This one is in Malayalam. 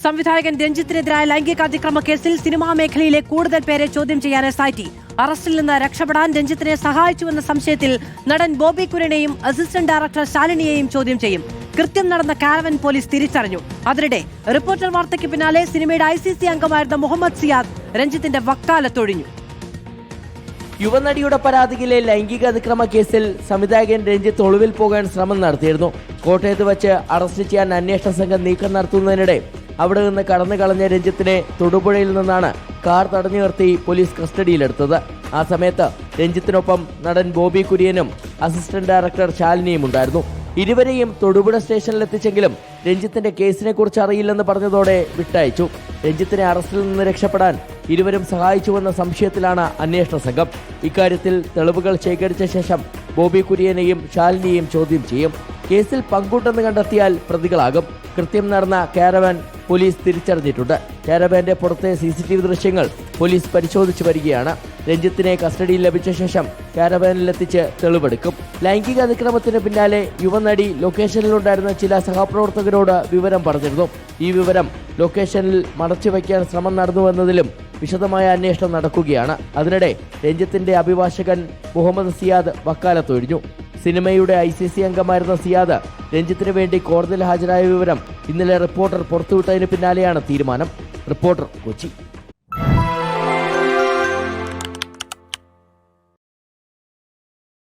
സംവിധായകൻ രഞ്ജിത്തിനെതിരായ ലൈംഗികാതിക്രമ കേസിൽ സിനിമാ മേഖലയിലെ കൂടുതൽ പേരെ ചോദ്യം ചെയ്യാൻ SIT. അറസ്റ്റിൽ നിന്ന് രക്ഷപ്പെടാൻ രഞ്ജിത്തിനെ സഹായിച്ചുവെന്ന സംശയത്തിൽ നടൻ ബോബി കുര്യനെയും അസിസ്റ്റന്റ് ഡയറക്ടർ ശാലിനിയെയും ചോദ്യം ചെയ്യും. കൃത്യം നടന്ന കാരവൻ പോലീസ് തിരിച്ചറിഞ്ഞു. അതിനിടെ റിപ്പോർട്ടർ വാർത്തയ്ക്ക് പിന്നാലെ സിനിമയുടെ ICC അംഗമായിരുന്ന മുഹമ്മദ് സിയാദ് രഞ്ജിത്തിന്റെ വക്കാലത്തൊഴിഞ്ഞു. യുവനടിയുടെ പരാതിയിലെ ലൈംഗിക അതിക്രമ കേസിൽ സംവിധായകൻ രഞ്ജിത്ത് ഒളിവിൽ പോകാൻ ശ്രമം നടത്തിയിരുന്നു. കോട്ടയത്ത് വച്ച് അറസ്റ്റ് ചെയ്യാൻ അന്വേഷണ സംഘം നീക്കം നടത്തുന്നതിനിടെ അവിടെ നിന്ന് കടന്നു കളഞ്ഞ രഞ്ജിത്തിനെ തൊടുപുഴയിൽ നിന്നാണ് കാർ തടഞ്ഞു നിർത്തി പോലീസ് കസ്റ്റഡിയിലെടുത്തത്. ആ സമയത്ത് രഞ്ജിത്തിനൊപ്പം നടൻ ബോബി കുര്യനും അസിസ്റ്റന്റ് ഡയറക്ടർ ശാലിനിയും ഉണ്ടായിരുന്നു. ഇരുവരെയും തൊടുപുഴ സ്റ്റേഷനിലെത്തിച്ചെങ്കിലും രഞ്ജിത്തിന്റെ കേസിനെ കുറിച്ച് അറിയില്ലെന്ന് പറഞ്ഞതോടെ വിട്ടയച്ചു. രഞ്ജിത്തിനെ അറസ്റ്റിൽ നിന്ന് രക്ഷപ്പെടാൻ ഇരുവരും സഹായിച്ചുവെന്ന സംശയത്തിലാണ് അന്വേഷണ സംഘം. ഇക്കാര്യത്തിൽ തെളിവുകൾ ശേഖരിച്ച ശേഷം ബോബി കുര്യനെയും ശാലിനിയെയും ചോദ്യം ചെയ്യും. കേസിൽ പങ്കുണ്ടെന്ന് കണ്ടെത്തിയാൽ പ്രതികളാകും. കൃത്യം നടന്ന കാരവാൻ പോലീസ് തിരിച്ചറിഞ്ഞിട്ടുണ്ട്. കാരവാന്റെ പുറത്തെ CCTV ദൃശ്യങ്ങൾ പോലീസ് പരിശോധിച്ചു വരികയാണ്. രഞ്ജിത്തിനെ കസ്റ്റഡിയിൽ ലഭിച്ച ശേഷം കാരവാനിലെത്തിച്ച് തെളിവെടുക്കും. ലൈംഗിക അതിക്രമത്തിന് പിന്നാലെ യുവനടി ലൊക്കേഷനിലുണ്ടായിരുന്ന ചില സഹപ്രവർത്തകരോട് വിവരം പറഞ്ഞിരുന്നു. ഈ വിവരം ലൊക്കേഷനിൽ മറച്ചുവെക്കാൻ ശ്രമം നടന്നുവെന്നതിലും വിശദമായ അന്വേഷണം നടക്കുകയാണ്. അതിനിടെ രഞ്ജിത്തിന്റെ അഭിഭാഷകൻ മുഹമ്മദ് സിയാദ് വക്കാലത്തൊഴിഞ്ഞു. സിനിമയുടെ ICC അംഗമായിരുന്ന സിയാദ് രഞ്ജിത്തിന് വേണ്ടി കോടതിയിൽ ഹാജരായ വിവരം ഇന്നലെ റിപ്പോർട്ടർ പുറത്തുവിട്ടതിന് പിന്നാലെയാണ് തീരുമാനം. റിപ്പോർട്ടർ, കൊച്ചി.